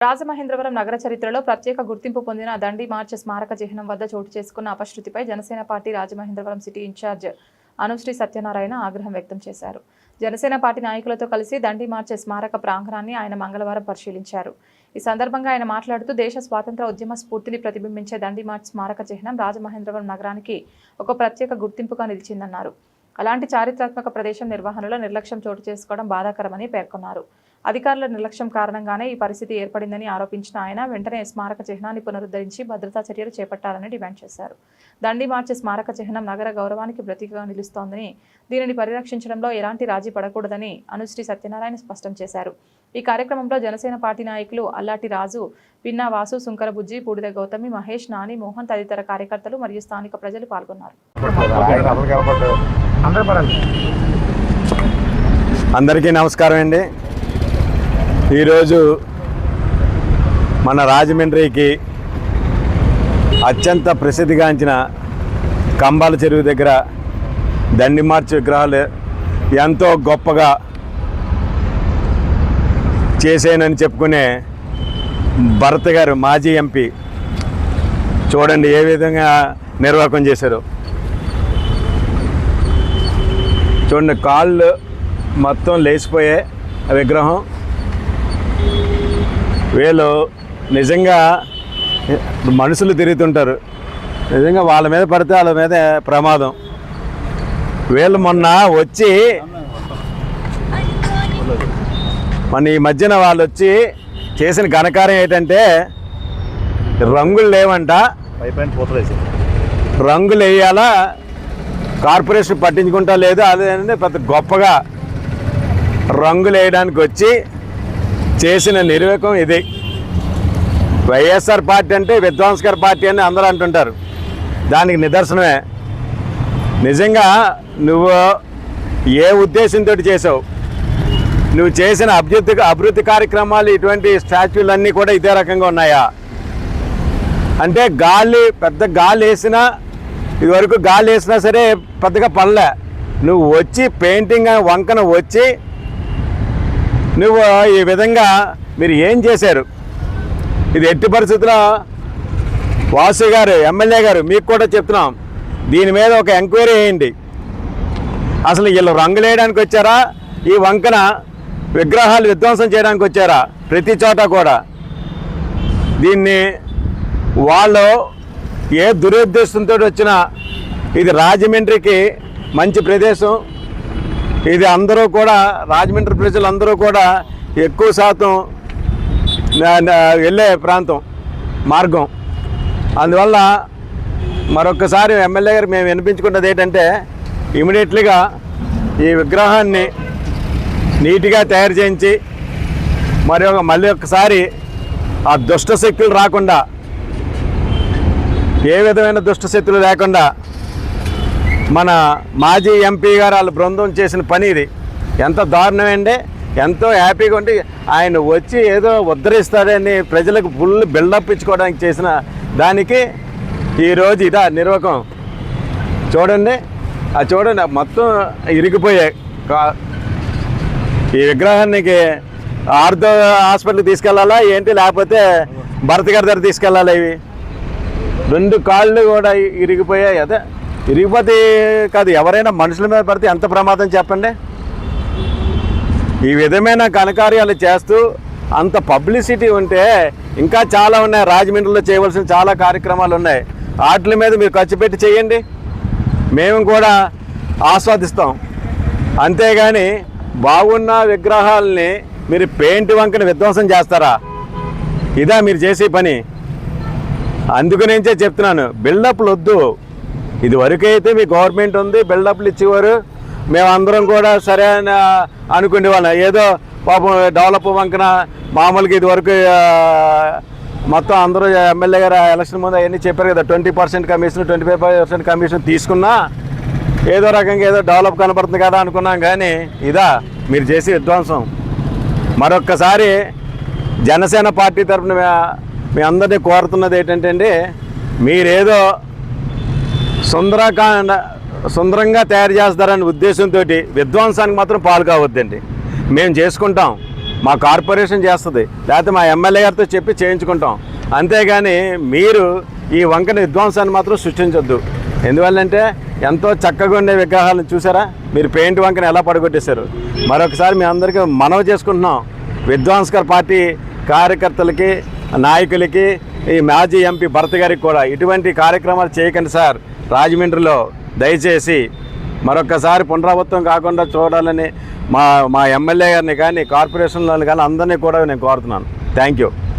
రాజమహేంద్రవరం నగర చరిత్రలో ప్రత్యేక గుర్తింపు పొందిన దండి మార్చ్ స్మారక చిహ్నం వద్ద చోటు చేసుకున్న అపశృతిపై Janasena party Rajamahendravaram city incharge Anushree Satyanarayana ఆగ్రహం వ్యక్తం చేశారు. జనసేన పార్టీ నాయకులతో కలిసి దండి మార్చ్ స్మారక ప్రాంగణాన్ని ఆయన మంగళవారం పరిశీలించారు. ఈ సందర్భంగా ఆయన మాట్లాడుతూ దేశ స్వాతంత్ర ఉద్యమ స్ఫూర్తిని ప్రతిబింబించే దండి మార్చ్ స్మారక చిహ్నం రాజమహేంద్రవరం నగరానికి ఒక ప్రత్యేక గుర్తింపుగా నిలిచిందన్నారు. అలాంటి చారిత్రాత్మక ప్రదేశం నిర్వహణలో నిర్లక్ష్యం చోటు చేసుకోవడం బాధాకరమని పేర్కొన్నారు. అధికారుల నిర్లక్ష్యం కారణంగానే ఈ పరిస్థితి ఏర్పడిందని ఆరోపించిన ఆయన వెంటనే స్మారక చిహ్నాన్ని పునరుద్ధరించి భద్రతా చర్యలు చేపట్టాలని డిమాండ్ చేశారు. దండి మార్చి స్మారక చిహ్నం నగర గౌరవానికి ప్రతీకగా నిలుస్తోందని, దీనిని పరిరక్షించడంలో ఎలాంటి రాజీ పడకూడదని అనుశ్రీ సత్యనారాయణ స్పష్టం చేశారు. ఈ కార్యక్రమంలో జనసేన పార్టీ నాయకులు అల్లాటి రాజు, పిన్నా వాసు, సుంకర బుజ్జి, బూడిద గౌతమి, మహేష్, నాని, మోహన్ తదితర కార్యకర్తలు మరియు స్థానిక ప్రజలు పాల్గొన్నారు. అందరికీ నమస్కారం అండి. ఈరోజు మన రాజమండ్రికి అత్యంత ప్రసిద్ధిగాంచిన కంబాల చెరువు దగ్గర దండి మార్చ్ విగ్రహాలు ఎంతో గొప్పగా చేసేనని చెప్పుకునే భరత్ గారు, మాజీ ఎంపీ, చూడండి ఏ విధంగా నిర్వాహకం చేశారు. చూడండి, కాళ్ళు మొత్తం లేచిపోయే విగ్రహం. వీళ్ళు నిజంగా మనుషులు తిరుగుతుంటారు, నిజంగా వాళ్ళ మీద పడితే వాళ్ళ మీద ప్రమాదం. వీళ్ళు మొన్న వచ్చి ఈ మధ్యన వాళ్ళు వచ్చి చేసిన ఘనకార్యం ఏంటంటే రంగులు లేవంట, రంగులు వేయాలా, కార్పొరేషన్ పట్టించుకుంటా లేదు, అదే పెద్ద గొప్పగా రంగులు వేయడానికి వచ్చి చేసిన నిర్వేకం ఇది. వైఎస్ఆర్ పార్టీ అంటే విధ్వంసకర పార్టీ అని అందరూ అంటుంటారు, దానికి నిదర్శనమే. నిజంగా నువ్వు ఏ ఉద్దేశంతో చేసావు, నువ్వు చేసిన అభివృద్ధి కార్యక్రమాలు, ఇటువంటి స్టాచ్యూలన్నీ కూడా ఇదే రకంగా ఉన్నాయా అంటే పెద్ద గాలి వేసినా, ఇదివరకు గాలి వేసినా సరే పెద్దగా పడలే. నువ్వు వచ్చి పెయింటింగ్ వంకన వచ్చి నువ్వు ఈ విధంగా మీరు ఏం చేశారు? ఇది ఎట్టి పరిస్థితుల్లో వాసు గారు, ఎమ్మెల్యే గారు, మీకు కూడా చెప్తున్నాం, దీని మీద ఒక ఎంక్వైరీ చేయండి. అసలు వీళ్ళు రంగులు వేయడానికి వచ్చారా, ఈ వంకన విగ్రహాలు విధ్వంసం చేయడానికి వచ్చారా? ప్రతి చోట కూడా దీన్ని వాళ్ళు ఏ దురుద్దేశంతో వచ్చినా, ఇది రాజమండ్రికి మంచి ప్రదేశం, ఇది అందరూ కూడా రాజమండ్రి ప్రజలందరూ కూడా ఎక్కువ శాతం వెళ్ళే ప్రాంతం మార్గం. అందువల్ల మరొకసారి ఎమ్మెల్యే గారు మేము వినిపించుకున్నది ఏంటంటే ఇమీడియట్లీగా ఈ విగ్రహాన్ని నీట్గా తయారు చేయించి మళ్ళీ ఒకసారి ఆ దుష్ట శక్తులు రాకుండా, ఏ విధమైన దుష్ట శక్తులు లేకుండా మన మాజీ ఎంపీ గారు వాళ్ళ బృందం చేసిన పని ఇది. ఎంత దారుణమండి, ఎంతో హ్యాపీగా ఉండి ఆయన వచ్చి ఏదో ఉద్ధరిస్తాడని ప్రజలకు ఫుల్ బిల్డప్ ఇచ్చుకోవడానికి చేసిన దానికి ఈరోజు ఇదా నిర్వాకం. చూడండి, చూడండి మొత్తం ఇరిగిపోయాయి. ఈ విగ్రహానికి ఆర్థో హాస్పిటల్కి తీసుకెళ్ళాలా ఏంటి, లేకపోతే భరత్ గారి దగ్గర తీసుకెళ్ళాలా? ఇవి రెండు కాళ్ళు కూడా ఇరిగిపోయాయి. అదే ఇరిగిపోతే కాదు, ఎవరైనా మనుషుల మీద పడితే ఎంత ప్రమాదం చెప్పండి. ఈ విధమైన ఘనకార్యాలు చేస్తూ అంత పబ్లిసిటీ ఉంటే ఇంకా చాలా ఉన్నాయి. రాజమండ్రిలో చేయవలసిన చాలా కార్యక్రమాలు ఉన్నాయి. వాటి మీద మీరు ఖర్చు పెట్టి చేయండి, మేము కూడా ఆస్వాదిస్తాం. అంతేగాని బాగున్న విగ్రహాలని మీరు పెయింట్ వంకని విధ్వంసం చేస్తారా? ఇదా మీరు చేసే పని? అందుకనేంచే చెప్తున్నాను, బిల్డప్లు వద్దు. ఇది వరకైతే మీ గవర్నమెంట్ ఉంది, బిల్డప్లు ఇచ్చేవారు, మేమందరం కూడా సరే అని అనుకునేవాళ్ళం. ఏదో పాపం డెవలప్ వంకన మామూలుగా ఇది వరకు మొత్తం అందరూ ఎమ్మెల్యే గారు ఎలక్షన్ ముందు అవన్నీ చెప్పారు కదా, 20% కమిషన్ 25% కమిషన్ తీసుకున్నా ఏదో రకంగా ఏదో డెవలప్ కనపడుతుంది కదా అనుకున్నాం. కానీ ఇదా మీరు చేసే విధ్వంసం? మరొక్కసారి జనసేన పార్టీ తరఫున మీ అందరినీ కోరుతున్నది ఏంటంటే అండి, మీరేదో సుందరంగా తయారు చేస్తారనే ఉద్దేశంతో విధ్వంసానికి మాత్రం పాలు కావద్దండి. మేము చేసుకుంటాం, మా కార్పొరేషన్ చేస్తుంది, లేకపోతే మా ఎమ్మెల్యే గారితో చెప్పి చేయించుకుంటాం. అంతేగాని మీరు ఈ వంకని విధ్వంసాన్ని మాత్రం సృష్టించొద్దు. ఎందువల్లంటే ఎంతో చక్కగా ఉండే విగ్రహాలను చూసారా, మీరు పెయింట్ వంకని ఎలా పడగొట్టేశారు. మరొకసారి మీ అందరికీ మనవి చేసుకుంటున్నాం, విధ్వంసకర పార్టీ కార్యకర్తలకి, నాయకులకి, ఈ మాజీ ఎంపీ భరత్ గారికి కూడా ఇటువంటి కార్యక్రమాలు చేయకండి సార్. రాజమండ్రిలో దయచేసి మరొకసారి పునరావృతం కాకుండా చూడాలని మా ఎమ్మెల్యే గారిని కానీ, కార్పొరేషన్లోని కానీ అందరినీ కూడా నేను కోరుతున్నాను. Thank you.